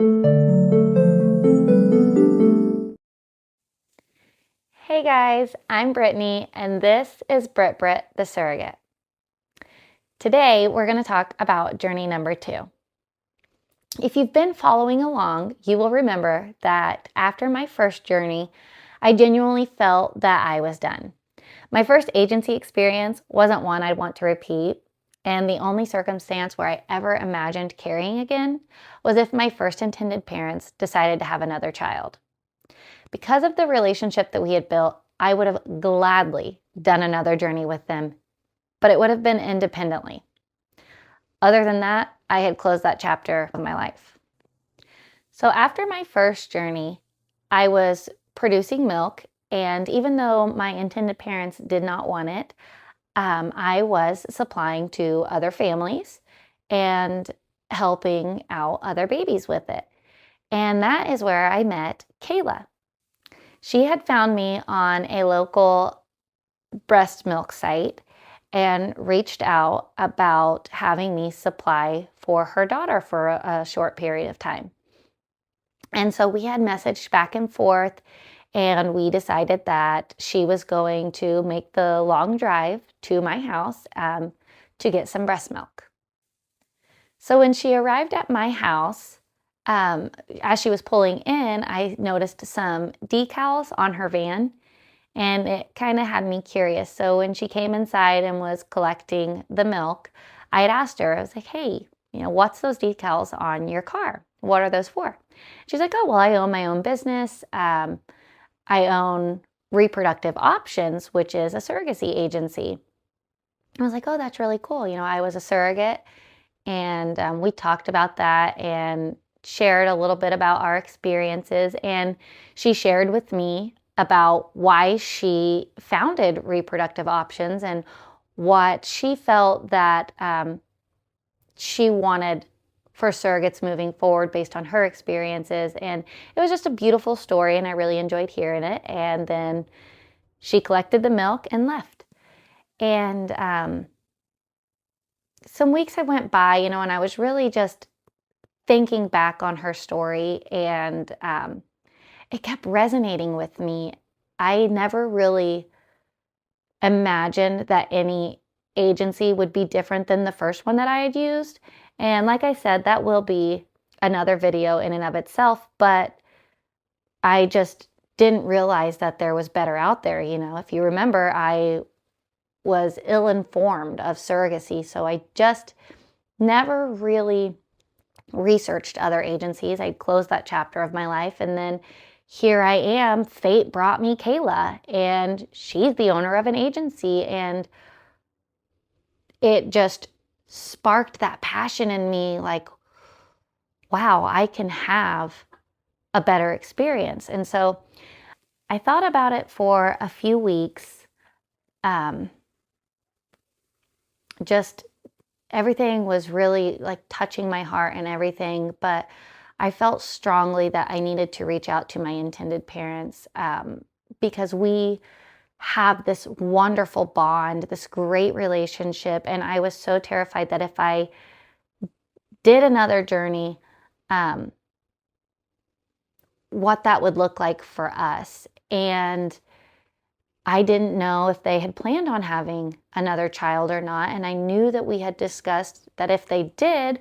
Hey guys, I'm Brittany, and this is Brit the Surrogate. Today, we're going to talk about journey number 2. If you've been following along, you will remember that after my first journey, I genuinely felt that I was done. My first agency experience wasn't one I'd want to repeat, and the only circumstance where I ever imagined carrying again was if my first intended parents decided to have another child. Because of the relationship that we had built, I would have gladly done another journey with them, but it would have been independently. Other than that, I had closed that chapter of my life. So after my first journey, I was producing milk, and even though my intended parents did not want it, I was supplying to other families and helping out other babies with it. And that is where I met Kayla. She had found me on a local breast milk site and reached out about having me supply for her daughter for a short period of time. And so we had messaged back and forth, and we decided that she was going to make the long drive to my house to get some breast milk. So when she arrived at my house, as she was pulling in, I noticed some decals on her van, and it kind of had me curious. So when she came inside and was collecting the milk, I had asked her, I was like, hey, what's those decals on your car? What are those for? She's like, oh, well, I own my own business. I own Reproductive Options, which is a surrogacy agency. I was like, oh, that's really cool. I was a surrogate, and we talked about that and shared a little bit about our experiences. And she shared with me about why she founded Reproductive Options and what she felt that she wanted for surrogates moving forward based on her experiences. And it was just a beautiful story, and I really enjoyed hearing it. And then she collected the milk and left. And some weeks had went by, and I was really just thinking back on her story, and it kept resonating with me. I never really imagined that any agency would be different than the first one that I had used. And like I said, that will be another video in and of itself, but I just didn't realize that there was better out there. If you remember, I was ill-informed of surrogacy, so I just never really researched other agencies. I'd closed that chapter of my life, and then here I am. Fate brought me Kayla, and she's the owner of an agency, and it just sparked that passion in me, like, wow, I can have a better experience. And so I thought about it for a few weeks. Just everything was really like touching my heart and everything, but I felt strongly that I needed to reach out to my intended parents because we have this wonderful bond, this great relationship, and I was so terrified that if I did another journey, what that would look like for us. And I didn't know if they had planned on having another child or not, and I knew that we had discussed that if they did,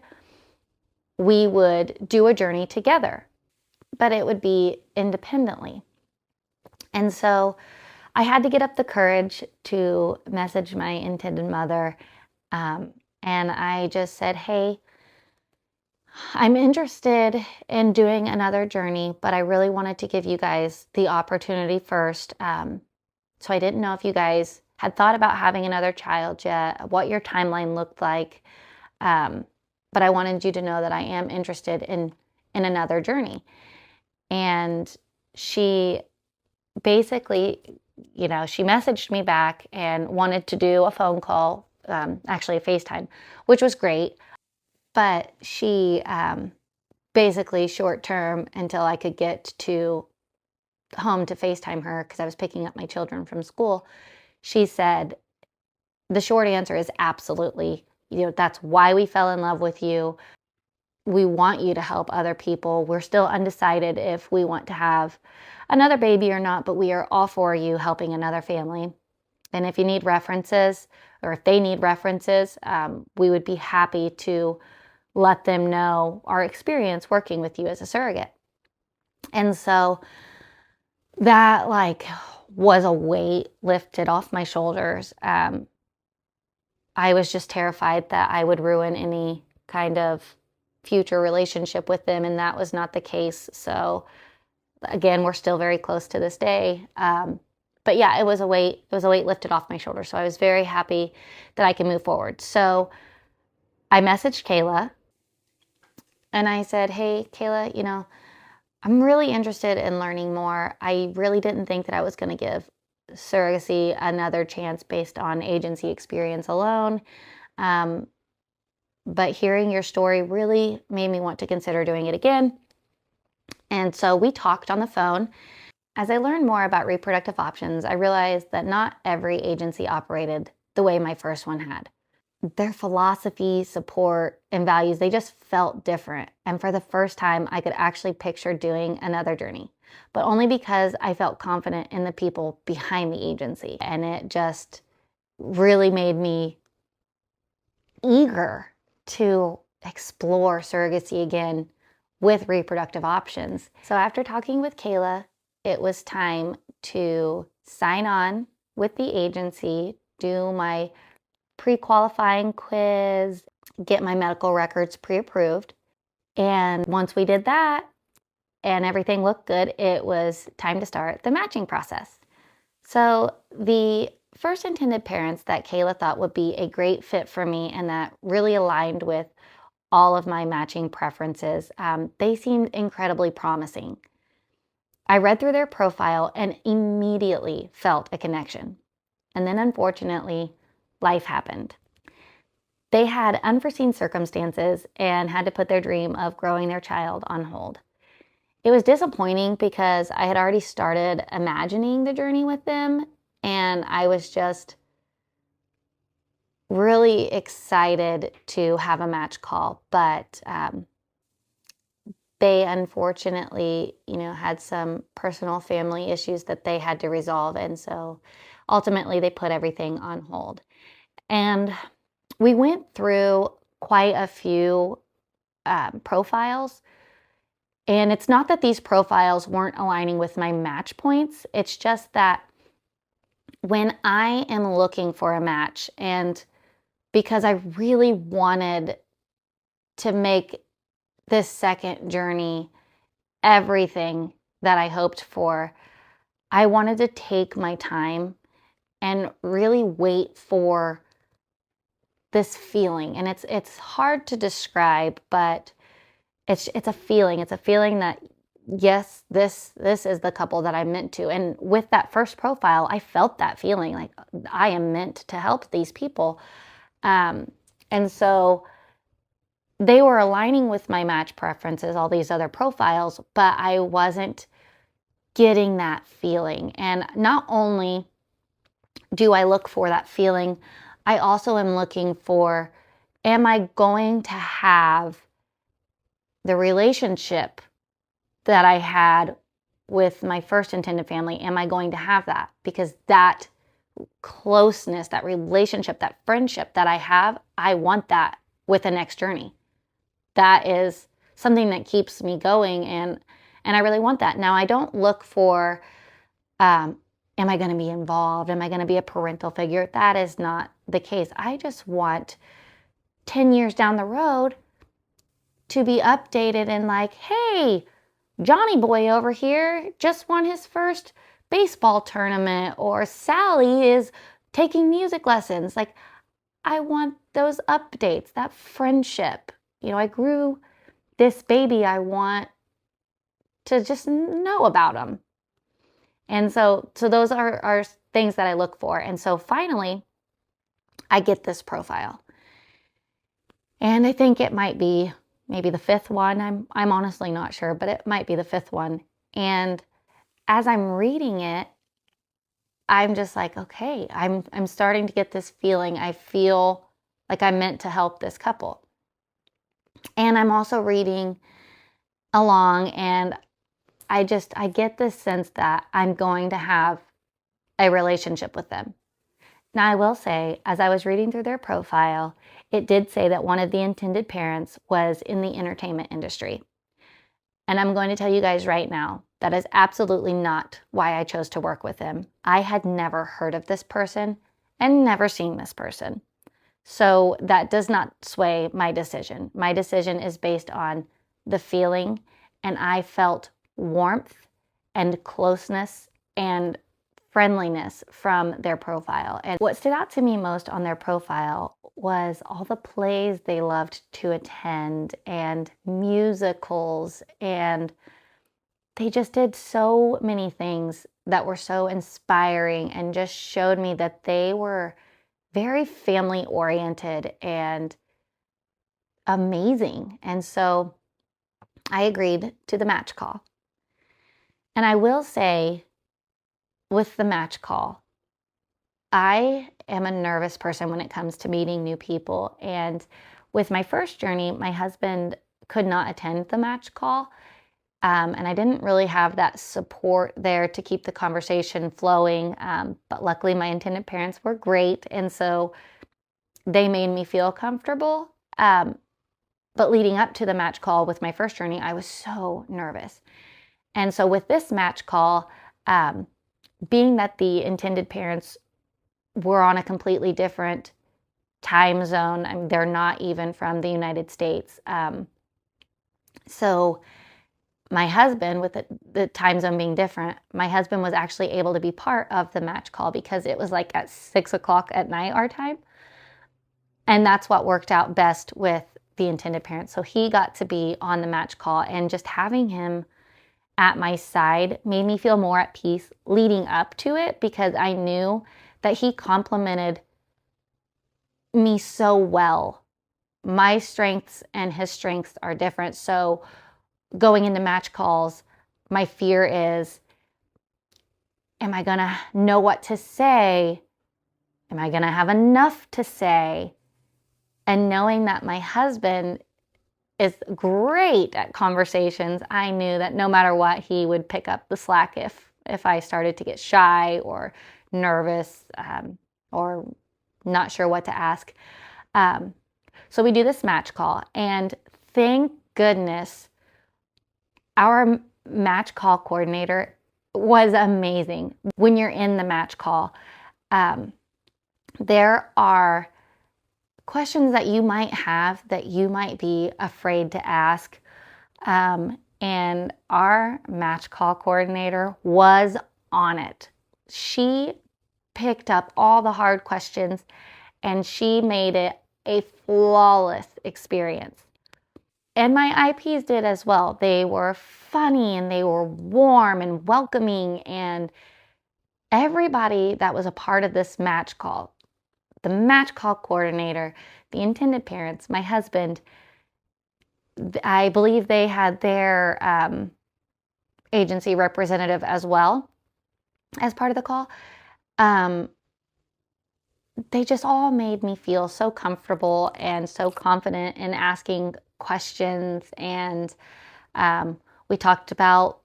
we would do a journey together, but it would be independently. And so I had to get up the courage to message my intended mother, and I just said, hey, I'm interested in doing another journey, but I really wanted to give you guys the opportunity first. So I didn't know if you guys had thought about having another child yet, what your timeline looked like. But I wanted you to know that I am interested in another journey. And she basically, she messaged me back and wanted to do a phone call, actually a FaceTime, which was great. But she basically short term until I could get to home to FaceTime her because I was picking up my children from school. She said, the short answer is absolutely, that's why we fell in love with you. we want you to help other people. We're still undecided if we want to have another baby or not, but we are all for you helping another family. And if you need references, or if they need references, we would be happy to let them know our experience working with you as a surrogate. And so that was a weight lifted off my shoulders. I was just terrified that I would ruin any kind of future relationship with them, and that was not the case. So again, we're still very close to this day. But yeah, it was a weight lifted off my shoulders. So I was very happy that I can move forward. So I messaged Kayla and I said, "Hey, Kayla, I'm really interested in learning more. I really didn't think that I was going to give surrogacy another chance based on agency experience alone. But hearing your story really made me want to consider doing it again." And so we talked on the phone. As I learned more about reproductive options, I realized that not every agency operated the way my first one had. Their philosophy, support, and values, they just felt different. And for the first time, I could actually picture doing another journey, but only because I felt confident in the people behind the agency. And it just really made me eager to explore surrogacy again with reproductive options. So after talking with Kayla, it was time to sign on with the agency, do my pre-qualifying quiz, get my medical records pre-approved. And once we did that and everything looked good, it was time to start the matching process. So the first intended parents that Kayla thought would be a great fit for me and that really aligned with all of my matching preferences, they seemed incredibly promising. I read through their profile and immediately felt a connection. And then unfortunately, life happened. They had unforeseen circumstances and had to put their dream of growing their child on hold. It was disappointing because I had already started imagining the journey with them, and I was just really excited to have a match call. But they unfortunately, had some personal family issues that they had to resolve. And so ultimately they put everything on hold. And we went through quite a few profiles. And it's not that these profiles weren't aligning with my match points. It's just that when I am looking for a match, and because I really wanted to make this second journey everything that I hoped for, I wanted to take my time and really wait for this feeling. And it's hard to describe, but it's a feeling. It's a feeling that yes, this is the couple that I'm meant to. And with that first profile, I felt that feeling like I am meant to help these people. And so they were aligning with my match preferences, all these other profiles, but I wasn't getting that feeling. And not only do I look for that feeling, I also am looking for, am I going to have the relationship that I had with my first intended family? Am I going to have that? Because that closeness, that relationship, that friendship that I have, I want that with the next journey. That is something that keeps me going, and I really want that. Now, I don't look for, am I going to be involved? Am I going to be a parental figure? That is not the case. I just want 10 years down the road to be updated and like, hey, Johnny boy over here just won his first baseball tournament, or Sally is taking music lessons. Like, I want those updates, that friendship. I grew this baby. I want to just know about them. And so those are things that I look for. And so finally, I get this profile. And I think it might be maybe the fifth one. I'm honestly not sure, but it might be the fifth one. And as I'm reading it, I'm just like, okay, I'm starting to get this feeling. I feel like I'm meant to help this couple. And I'm also reading along, and I get this sense that I'm going to have a relationship with them. Now, I will say, as I was reading through their profile, it did say that one of the intended parents was in the entertainment industry. And I'm going to tell you guys right now, that is absolutely not why I chose to work with him. I had never heard of this person and never seen this person. So that does not sway my decision. My decision is based on the feeling, and I felt warmth and closeness and friendliness from their profile. And what stood out to me most on their profile was all the plays they loved to attend and musicals, and they just did so many things that were so inspiring and just showed me that they were very family oriented and amazing. And so I agreed to the match call. And I will say, with the match call, I am a nervous person when it comes to meeting new people. And with my first journey, my husband could not attend the match call. And I didn't really have that support there to keep the conversation flowing. But luckily, my intended parents were great. And so they made me feel comfortable. But leading up to the match call with my first journey, I was so nervous. And so with this match call, being that the intended parents were on a completely different time zone, I mean, they're not even from the United States. So my husband, with the time zone being different, my husband was actually able to be part of the match call because it was like at 6 o'clock at night, our time. And that's what worked out best with the intended parents. So he got to be on the match call, and just having him at my side made me feel more at peace leading up to it, because I knew that he complimented me so well. My strengths and his strengths are different. So going into match calls, my fear is, am I going to know what to say? Am I going to have enough to say? And knowing that my husband is great at conversations, I knew that no matter what, he would pick up the slack if I started to get shy or nervous or not sure what to ask. So we do this match call, and thank goodness our match call coordinator was amazing. When you're in the match call, there are questions that you might have that you might be afraid to ask. And our match call coordinator was on it. She picked up all the hard questions, and she made it a flawless experience. And my IPs did as well. They were funny, and they were warm and welcoming, and everybody that was a part of this match call, the match call coordinator, the intended parents, my husband, I believe they had their agency representative as well as part of the call. They just all made me feel so comfortable and so confident in asking questions. And we talked about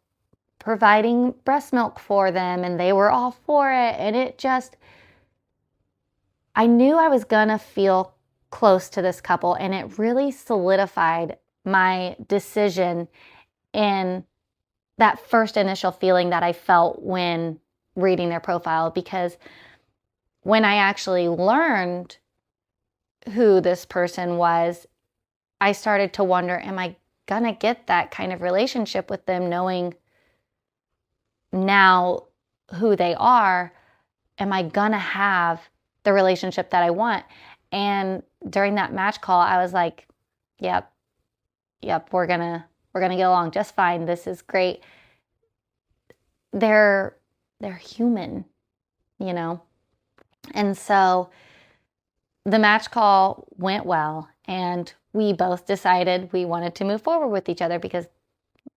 providing breast milk for them, and they were all for it. And it just, I knew I was gonna feel close to this couple, and it really solidified my decision in that first initial feeling that I felt when reading their profile. Because when I actually learned who this person was, I started to wonder, am I gonna get that kind of relationship with them, knowing now who they are? Am I gonna have the relationship that I want? And during that match call, I was like, yep, we're gonna get along just fine. This is great. They're human, you know? And so the match call went well, and we both decided we wanted to move forward with each other because,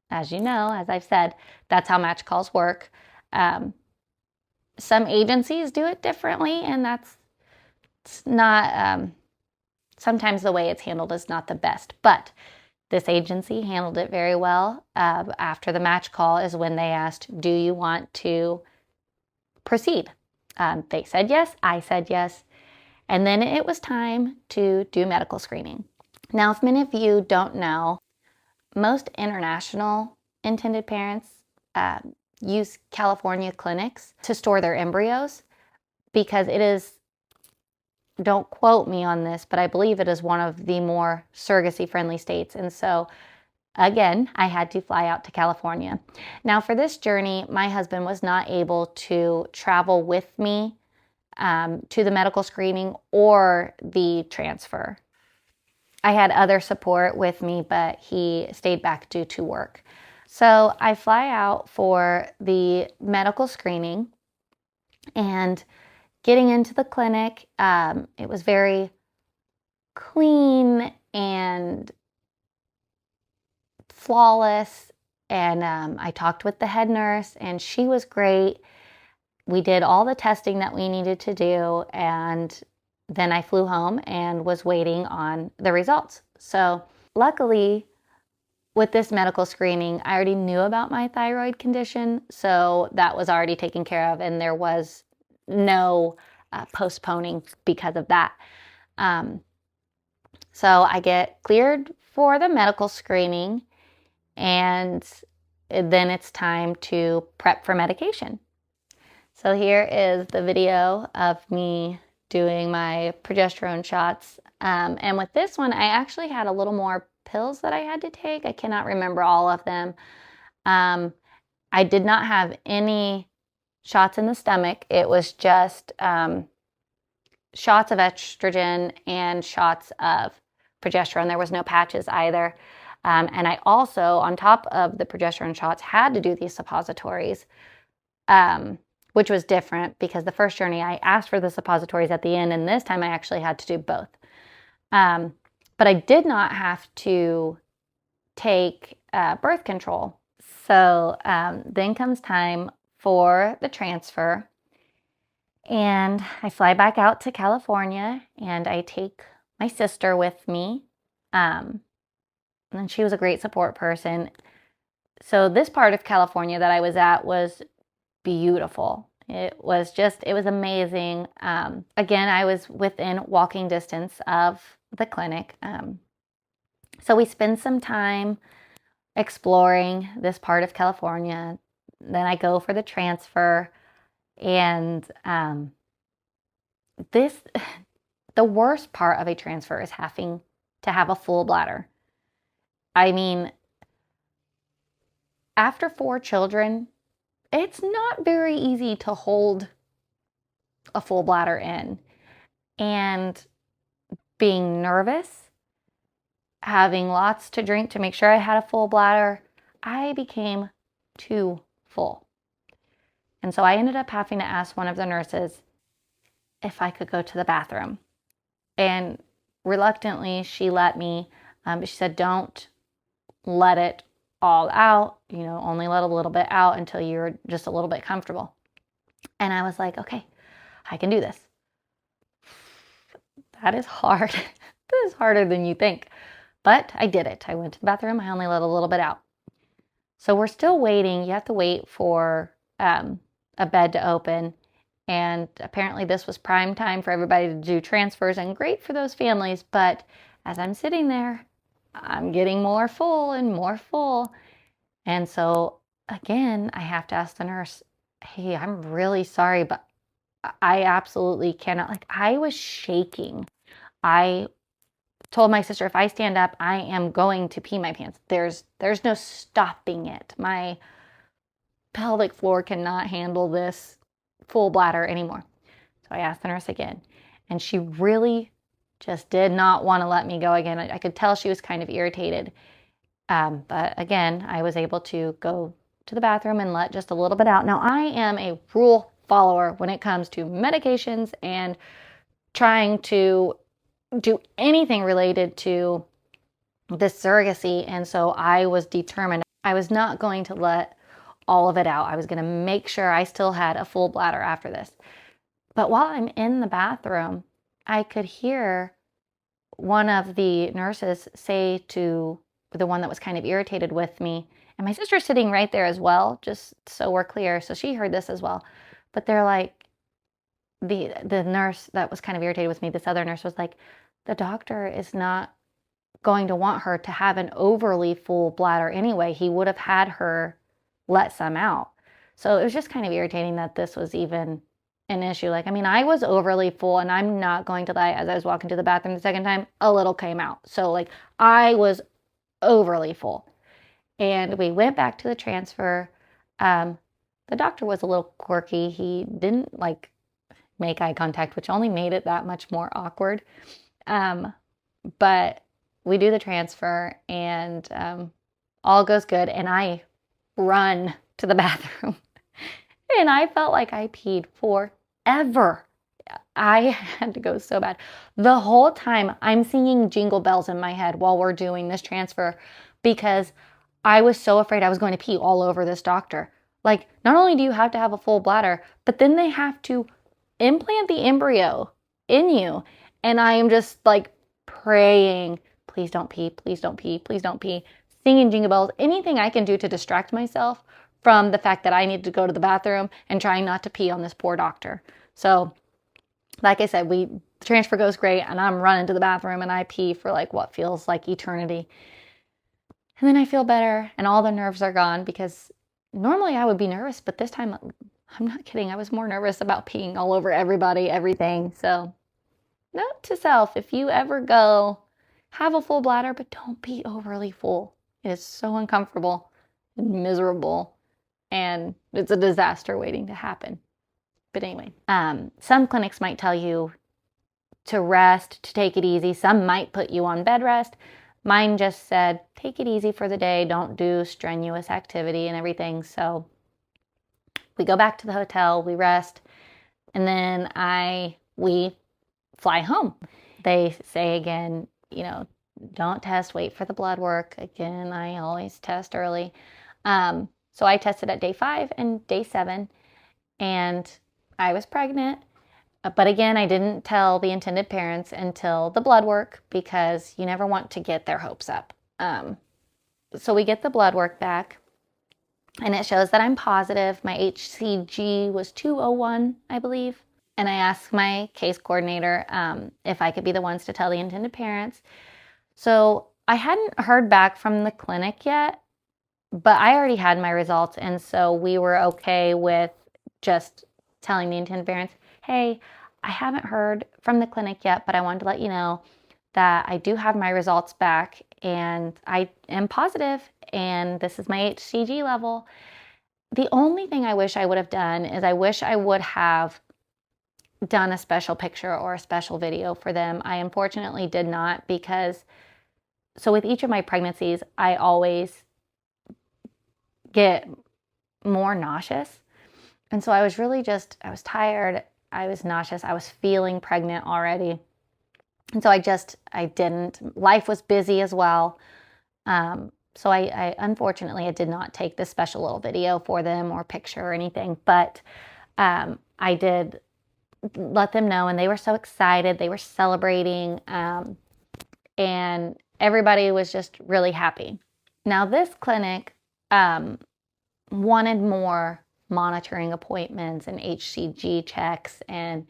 as you know, as I've said, that's how match calls work. Some agencies do it differently, and that's it's sometimes the way it's handled is not the best, but this agency handled it very well. After the match call is when they asked, do you want to proceed? They said yes, I said yes, and then it was time to do medical screening. Now, if many of you don't know, most international intended parents use California clinics to store their embryos because it is, don't quote me on this, but I believe it is one of the more surrogacy-friendly states. And so, again, I had to fly out to California. Now, for this journey, my husband was not able to travel with me to the medical screening or the transfer. I had other support with me, but he stayed back due to work. So I fly out for the medical screening, and getting into the clinic, it was very clean and flawless. And I talked with the head nurse, and she was great. We did all the testing that we needed to do, and then I flew home and was waiting on the results. So luckily, with this medical screening, I already knew about my thyroid condition, so that was already taken care of, and there was no postponing because of that. So I get cleared for the medical screening, and then it's time to prep for medication. So here is the video of me doing my progesterone shots. And with this one, I actually had a little more pills that I had to take. I cannot remember all of them. I did not have any shots in the stomach. It was just shots of estrogen and shots of progesterone. There was no patches either. And I also, on top of the progesterone shots, had to do these suppositories, which was different because the first journey I asked for the suppositories at the end, and this time I actually had to do both. But I did not have to take birth control. So then comes time for the transfer, and I fly back out to California, and I take my sister with me, and she was a great support person. So this part of California that I was at was beautiful. It was amazing. Again, I was within walking distance of the clinic. So we spend some time exploring this part of California. Then I go for the transfer, and the worst part of a transfer is having to have a full bladder. I mean, after 4 children, it's not very easy to hold a full bladder in. And being nervous, having lots to drink to make sure I had a full bladder, I became too full. And so I ended up having to ask one of the nurses if I could go to the bathroom. And reluctantly, she let me. She said, don't let it all out, only let a little bit out until you're just a little bit comfortable. And I was like, okay, I can do this. That is hard. That is harder than you think. But I did it. I went to the bathroom. I only let a little bit out. So we're still waiting. You have to wait for a bed to open. And apparently this was prime time for everybody to do transfers, and great for those families. But as I'm sitting there, I'm getting more full and more full. And so again, I have to ask the nurse, hey, I'm really sorry, but I absolutely cannot. I was shaking. I told my sister, if I stand up, I am going to pee my pants. There's no stopping it. My pelvic floor cannot handle this full bladder anymore. So I asked the nurse again, and she really just did not want to let me go again. I could tell she was kind of irritated. But again, I was able to go to the bathroom and let just a little bit out. Now, I am a rule follower when it comes to medications and trying to do anything related to this surrogacy. And so I was determined. I was not going to let all of it out. I was going to make sure I still had a full bladder after this. But while I'm in the bathroom, I could hear one of the nurses say to the one that was kind of irritated with me, and my sister's sitting right there as well, just so we're clear. So she heard this as well. But they're like, the nurse that was kind of irritated with me, this other nurse was like, the doctor is not going to want her to have an overly full bladder anyway. He would have had her let some out. So it was just kind of irritating that this was even an issue. Like, I mean, I was overly full, and I'm not going to lie, as I was walking to the bathroom the second time, a little came out. So like, I was overly full. And we went back to the transfer. The doctor was a little quirky. He didn't like make eye contact, which only made it that much more awkward. But we do the transfer, and all goes good. And I run to the bathroom, and I felt like I peed forever. I had to go so bad. The whole time I'm singing Jingle Bells in my head while we're doing this transfer, because I was so afraid I was going to pee all over this doctor. Like, not only do you have to have a full bladder, but then they have to implant the embryo in you. And I am just like praying, please don't pee, please don't pee, please don't pee, singing Jingle Bells, anything I can do to distract myself from the fact that I need to go to the bathroom, and trying not to pee on this poor doctor. So, like I said, the transfer goes great, and I'm running to the bathroom, and I pee for like what feels like eternity. And then I feel better, and all the nerves are gone, because normally I would be nervous, but this time, I'm not kidding, I was more nervous about peeing all over everybody, everything. So, note to self, if you ever go, have a full bladder, but don't be overly full. It is so uncomfortable and miserable, and it's a disaster waiting to happen. But anyway, some clinics might tell you to rest, to take it easy. Some might put you on bed rest. Mine just said, take it easy for the day. Don't do strenuous activity and everything. So we go back to the hotel, we rest, and then we fly home. They say again, don't test, wait for the blood work. Again, I always test early. So I tested at day 5 and day 7, and I was pregnant. But again, I didn't tell the intended parents until the blood work, because you never want to get their hopes up. So we get the blood work back, and it shows that I'm positive. My HCG was 201, I believe. And I asked my case coordinator if I could be the ones to tell the intended parents. So I hadn't heard back from the clinic yet, but I already had my results. And so we were okay with just telling the intended parents, hey, I haven't heard from the clinic yet, but I wanted to let you know that I do have my results back, and I am positive, and this is my HCG level. The only thing I wish I would have done is I wish I would have done a special picture or a special video for them. I unfortunately did not, because so with each of my pregnancies, I always get more nauseous. And so I was really I was tired, I was nauseous, I was feeling pregnant already. And so I didn't. Life was busy as well. So I unfortunately, I did not take this special little video for them or picture or anything, but I did let them know, and they were so excited. They were celebrating, and everybody was just really happy. Now, this clinic wanted more monitoring appointments and HCG checks and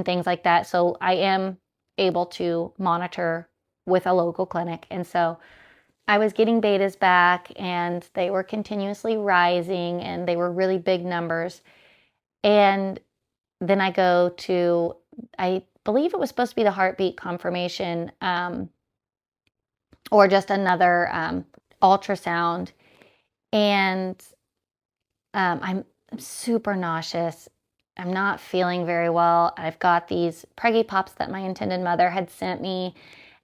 things like that. So I am able to monitor with a local clinic. And so I was getting betas back, and they were continuously rising, and they were really big numbers. And then I go to, I believe it was supposed to be the heartbeat confirmation, or just another ultrasound. And I'm super nauseous. I'm not feeling very well. I've got these Preggy Pops that my intended mother had sent me,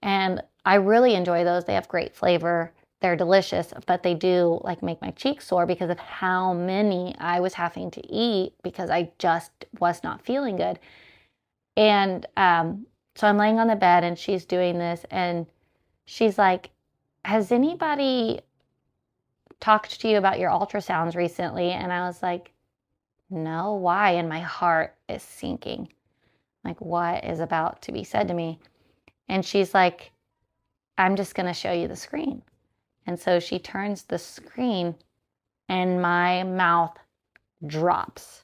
and I really enjoy those. They have great flavor. They're delicious, but they do like make my cheeks sore because of how many I was having to eat, because I just was not feeling good. And so I'm laying on the bed, and she's doing this, and she's like, has anybody talked to you about your ultrasounds recently? And I was like, no, why? And my heart is sinking. Like, what is about to be said to me? And she's like, I'm just going to show you the screen. And so she turns the screen and my mouth drops.